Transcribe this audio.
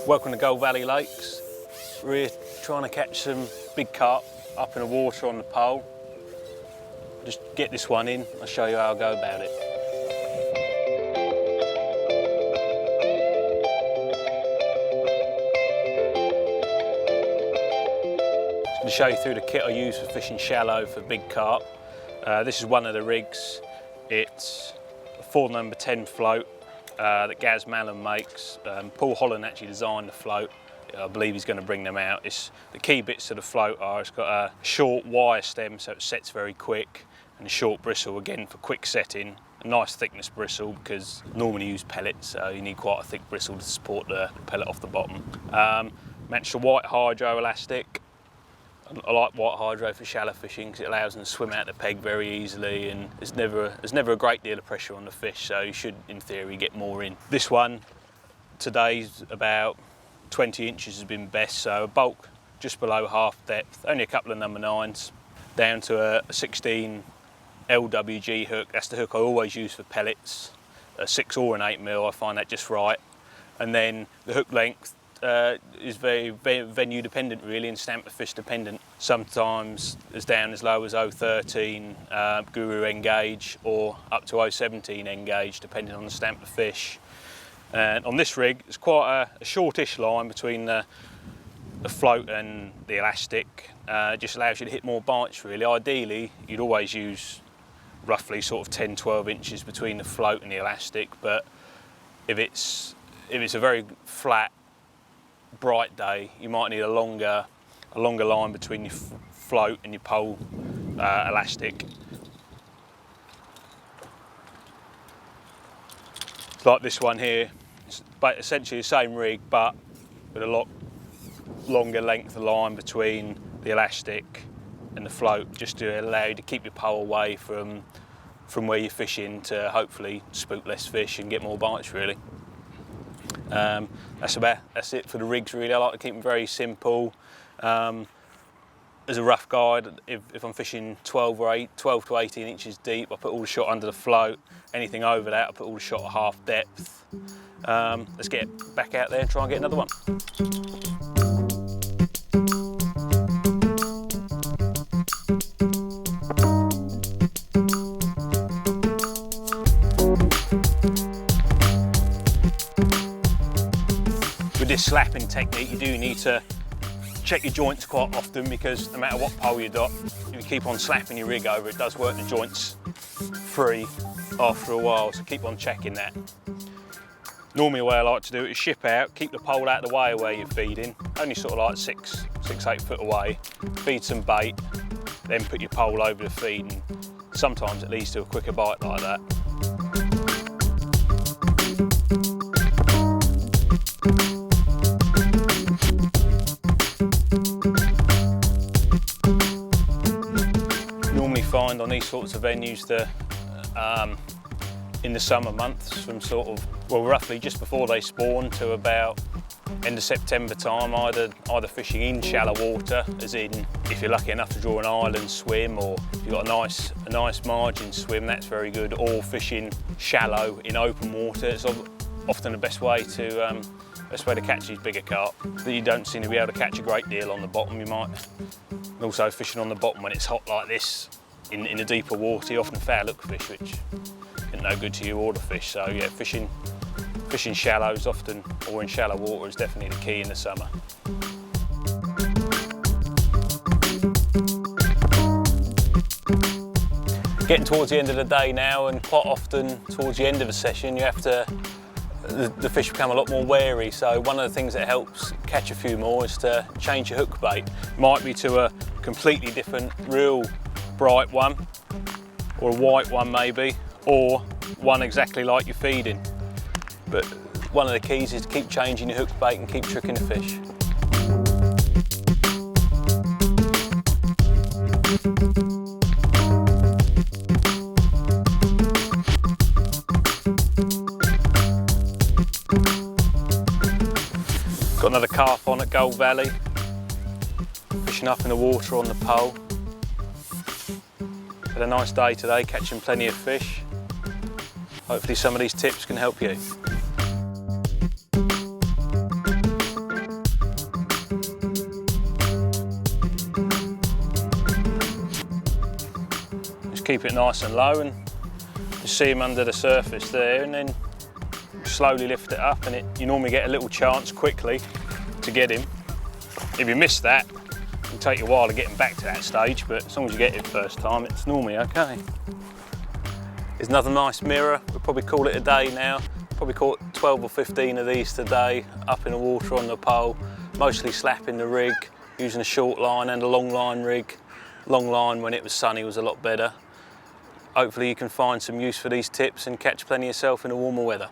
Welcome to Gold Valley Lakes. We're trying to catch some big carp up in the water on the pole. Just get this one in, I'll show you how I go about it. Just going to show you through the kit I use for fishing shallow for big carp. This is one of the rigs. It's a 4 number 10 float that Gaz Mallon makes. Paul Holland actually designed the float. I believe he's going to bring them out. The key bits to the float are it's got a short wire stem so it sets very quick, and a short bristle again for quick setting. A nice thickness bristle because normally you use pellets, so you need quite a thick bristle to support the pellet off the bottom. Match the white hydro elastic. I like white hydro for shallow fishing because it allows them to swim out the peg very easily, and there's never a great deal of pressure on the fish, so you should in theory get more in. This one today's about 20 inches has been best, so a bulk just below half depth, only a couple of number 9s, down to a 16 LWG hook. That's the hook I always use for pellets, a 6 or an 8mm, I find that just right. And then the hook length is very venue dependent really, and stamp of fish dependent. Sometimes it's down as low as 013 Guru Engage or up to 017 Engage depending on the stamp of fish. And on this rig it's quite a shortish line between the float and the elastic. It just allows you to hit more bites really. Ideally you'd always use roughly sort of 10-12 inches between the float and the elastic, but if it's a very flat bright day, you might need a longer line between your float and your pole elastic. It's like this one here. It's essentially the same rig, but with a lot longer length of line between the elastic and the float, just to allow you to keep your pole away from where you're fishing to hopefully spook less fish and get more bites really. That's it for the rigs really. I like to keep them very simple. As a rough guide, if I'm fishing 12 to 18 inches deep, I put all the shot under the float. Anything over that, I put all the shot at half depth. Let's get back out there and try and get another one. With this slapping technique, you do need to check your joints quite often, because no matter what pole you got, if you keep on slapping your rig over, it does work the joints free after a while, so keep on checking that. Normally the way I like to do it is ship out, keep the pole out of the way where you're feeding, only sort of like 6-8 foot away, feed some bait, then put your pole over the feed, and sometimes it leads to a quicker bite like that. Find on these sorts of venues that in the summer months, from sort of, well, roughly just before they spawn to about end of September time, either fishing in shallow water, as in if you're lucky enough to draw an island swim, or if you've got a nice margin swim, that's very good, or fishing shallow in open water. It's often the best way to catch these bigger carp. That you don't seem to be able to catch a great deal on the bottom. You might also fishing on the bottom when it's hot like this. In the deeper water, you often fair look fish, which isn't no good to you or the fish. So yeah, fishing shallows often, or in shallow water, is definitely the key in the summer. Getting towards the end of the day now, and quite often towards the end of a session, the fish become a lot more wary. So one of the things that helps catch a few more is to change your hook bait. Might be to a completely different, real bright one, or a white one maybe, or one exactly like you're feeding. But one of the keys is to keep changing your hook bait and keep tricking the fish. Got another carp on at Gold Valley, fishing up in the water on the pole. Had a nice day today, catching plenty of fish. Hopefully some of these tips can help you. keep it nice and low, and you see him under the surface there, and then slowly lift it up, and you normally get a little chance quickly to get him. If you miss that, it'll take you a while to get him back to that stage, but as long as you get it first time, it's normally okay. There's another nice mirror. We'll probably call it a day now. Probably caught 12 or 15 of these today, up in the water on the pole, mostly slapping the rig, using a short line and a long line rig. Long line when it was sunny was a lot better. Hopefully you can find some use for these tips and catch plenty yourself in the warmer weather.